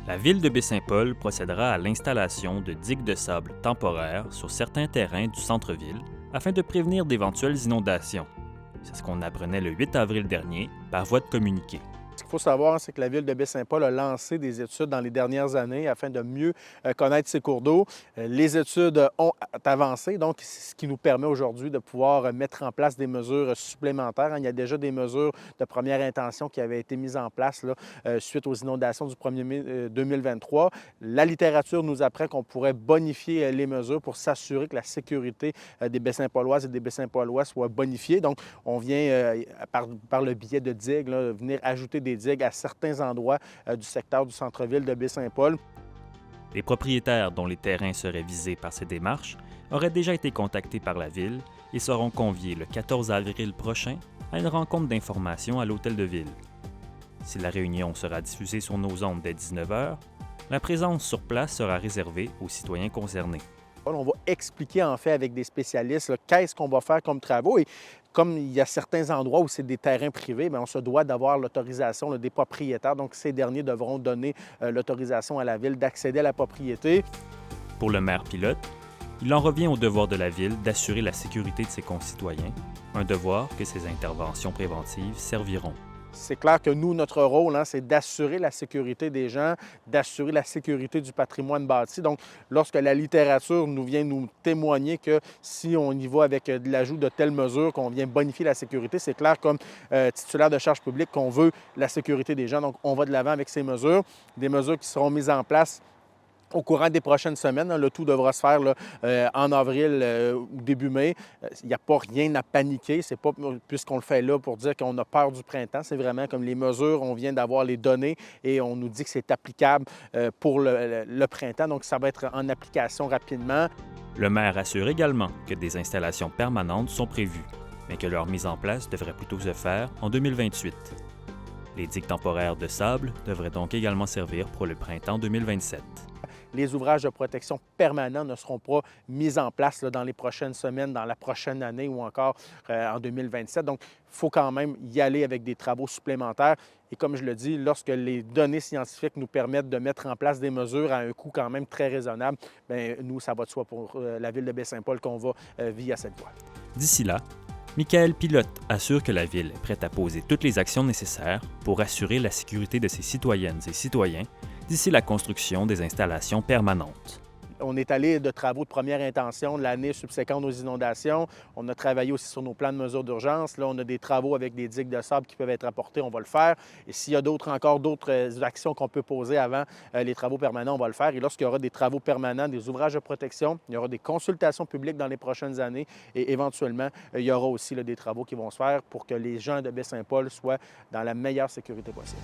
La ville de Baie-Saint-Paul procédera à l'installation de digues de sable temporaires sur certains terrains du centre-ville afin de prévenir d'éventuelles inondations. C'est ce qu'on apprenait le 8 avril dernier par voie de communiqué. Ce qu'il faut savoir, c'est que la ville de Baie-Saint-Paul a lancé des études dans les dernières années afin de mieux connaître ses cours d'eau. Les études ont avancé, donc c'est ce qui nous permet aujourd'hui de pouvoir mettre en place des mesures supplémentaires. Il y a déjà des mesures de première intention qui avaient été mises en place là, suite aux inondations du 1er mai 2023. La littérature nous apprend qu'on pourrait bonifier les mesures pour s'assurer que la sécurité des Baie-Saint-Pauloises et des Baie-Saint-Paulois soit bonifiée. Donc, on vient, par le biais de digues, là, venir ajouter des digues à certains endroits du secteur du centre-ville de Baie-Saint-Paul. Les propriétaires dont les terrains seraient visés par ces démarches auraient déjà été contactés par la ville et seront conviés le 14 avril prochain à une rencontre d'information à l'Hôtel de Ville. Si la réunion sera diffusée sur nos ondes dès 19h, la présence sur place sera réservée aux citoyens concernés. On va expliquer en fait avec des spécialistes qu'est-ce qu'on va faire comme travaux. Et comme il y a certains endroits où c'est des terrains privés, bien, on se doit d'avoir l'autorisation des propriétaires. Donc, ces derniers devront donner l'autorisation à la ville d'accéder à la propriété. Pour le maire pilote, il en revient au devoir de la ville d'assurer la sécurité de ses concitoyens, un devoir que ces interventions préventives serviront. C'est clair que nous, notre rôle, c'est d'assurer la sécurité des gens, d'assurer la sécurité du patrimoine bâti. Donc, lorsque la littérature nous vient nous témoigner que si on y va avec l'ajout de telles mesures, qu'on vient bonifier la sécurité, c'est clair comme titulaire de charge publique qu'on veut la sécurité des gens. Donc, on va de l'avant avec ces mesures, des mesures qui seront mises en place au courant des prochaines semaines. Le tout devra se faire là, en avril ou début mai. Il n'y a pas rien à paniquer. C'est pas puisqu'on le fait là pour dire qu'on a peur du printemps. C'est vraiment comme les mesures, on vient d'avoir les données et on nous dit que c'est applicable pour le printemps. Donc, ça va être en application rapidement. Le maire assure également que des installations permanentes sont prévues, mais que leur mise en place devrait plutôt se faire en 2028. Les digues temporaires de sable devraient donc également servir pour le printemps 2027. Les ouvrages de protection permanents ne seront pas mis en place là, dans les prochaines semaines, dans la prochaine année ou encore en 2027. Donc, il faut quand même y aller avec des travaux supplémentaires. Et comme je le dis, lorsque les données scientifiques nous permettent de mettre en place des mesures à un coût quand même très raisonnable, bien, nous, ça va de soi pour la ville de Baie-Saint-Paul qu'on va via cette voie. D'ici là, Michael Pilote assure que la Ville est prête à poser toutes les actions nécessaires pour assurer la sécurité de ses citoyennes et citoyens d'ici la construction des installations permanentes. On est allé de travaux de première intention de l'année subséquente aux inondations. On a travaillé aussi sur nos plans de mesures d'urgence. Là, on a des travaux avec des digues de sable qui peuvent être apportés, on va le faire. Et s'il y a encore d'autres actions qu'on peut poser avant les travaux permanents, on va le faire. Et lorsqu'il y aura des travaux permanents, des ouvrages de protection, il y aura des consultations publiques dans les prochaines années et éventuellement, il y aura aussi des travaux qui vont se faire pour que les gens de Baie-Saint-Paul soient dans la meilleure sécurité possible.